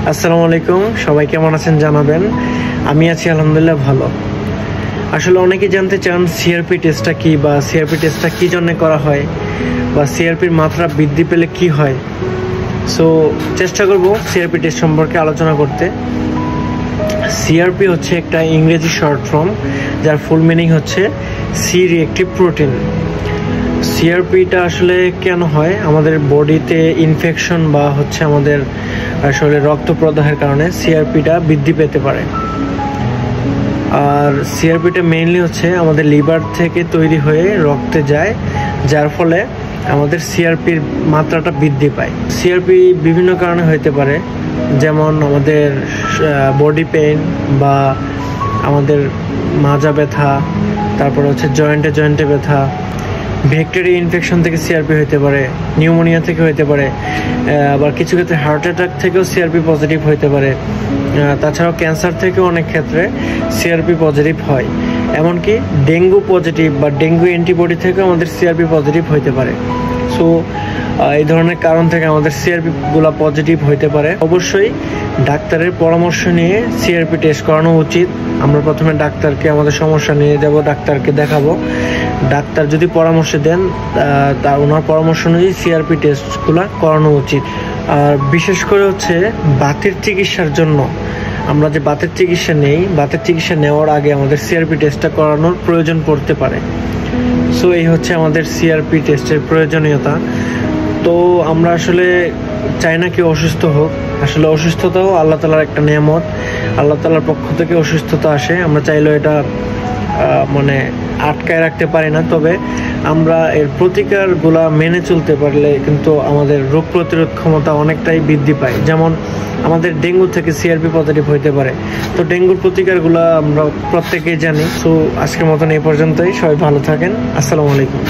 আসসালামু আলাইকুম, সবাই কেমন আছেন জানাবেন। আমি আছি আলহামদুলিল্লাহ ভালো। আসলে অনেকেই জানতে চান সিআরপি টেস্টটা কি, বা সিআরপি টেস্টটা কী জন্য করা হয়, বা সিআরপির মাত্রা বৃদ্ধি পেলে কি হয়। সো চেষ্টা করব সিআরপি টেস্ট সম্পর্কে আলোচনা করতে। সিআরপি হচ্ছে একটা ইংরেজি শর্ট ফর্ম, যার ফুল মিনিং হচ্ছে সি রিঅ্যাক্টিভ প্রোটিন। সিআরপিটা আসলে কেন হয়? আমাদের বডিতে ইনফেকশন বা হচ্ছে আমাদের আসলে রক্ত প্রদাহের কারণে সিআরপিটা বৃদ্ধি পেতে পারে। আর সিআরপিটা মেইনলি হচ্ছে আমাদের লিভার থেকে তৈরি হয়ে রক্তে যায়, যার ফলে আমাদের সিআরপির মাত্রাটা বৃদ্ধি পায়। সিআরপি বিভিন্ন কারণে হতে পারে, যেমন আমাদের বডি পেইন বা আমাদের মাজা ব্যথা, তারপর হচ্ছে জয়েন্টে ব্যথা, ব্যাকটেরিয়া ইনফেকশন থেকে সিআরপি হতে পারে, নিউমোনিয়া থেকে হতে পারে, আবার কিছু ক্ষেত্রে হার্ট অ্যাটাক থেকেও সিআরপি পজিটিভ হতে পারে। তাছাড়াও ক্যান্সার থেকেও অনেক ক্ষেত্রে সিআরপি পজিটিভ হয়। এমনকি ডেঙ্গু পজিটিভ বা ডেঙ্গু অ্যান্টিবডি থেকেও আমাদের সিআরপি পজিটিভ হতে পারে। সো এই ধরনের কারণ থেকে আমাদের সিআরপিগুলো পজিটিভ হতে পারে। অবশ্যই ডাক্তারের পরামর্শ নিয়ে সিআরপি টেস্ট করানো উচিত। আমরা প্রথমে ডাক্তারকে আমাদের সমস্যা নিয়ে যাব, ডাক্তারকে দেখাবো। ডাক্তার যদি পরামর্শ দেন, তা ওনার পরামর্শ অনুযায়ী সিআরপি টেস্টগুলো করানো উচিত। আর বিশেষ করে হচ্ছে বাতের চিকিৎসার জন্য, আমরা যে বাতের চিকিৎসা নেই, বাতের চিকিৎসা নেওয়ার আগে আমাদের সিআরপি টেস্টটা করানোর প্রয়োজন পড়তে পারে। সো এই হচ্ছে আমাদের সিআরপি টেস্টের প্রয়োজনীয়তা। তো আমরা আসলে চাই না কেউ অসুস্থ হোক। আসলে অসুস্থতাও আল্লাহ তাআলার একটা নিয়ামত, আল্লাহ তাআলার পক্ষ থেকে অসুস্থতা আসে। আমরা চাইলেও এটা আটকায় রাখতে পারি না। তবে আমরা এর প্রতিকারগুলা মেনে চলতে পারলে কিন্তু আমাদের রোগ প্রতিরোধ ক্ষমতা অনেকটাই বৃদ্ধি পায়। যেমন আমাদের ডেঙ্গু থেকে সিআরপি পজিটিভ হইতে পারে, তো ডেঙ্গুর প্রতিকারগুলো আমরা প্রত্যেকেই জানি। সো আজকের মতন এই পর্যন্তই। সবাই ভালো থাকেন। আসসালামু আলাইকুম।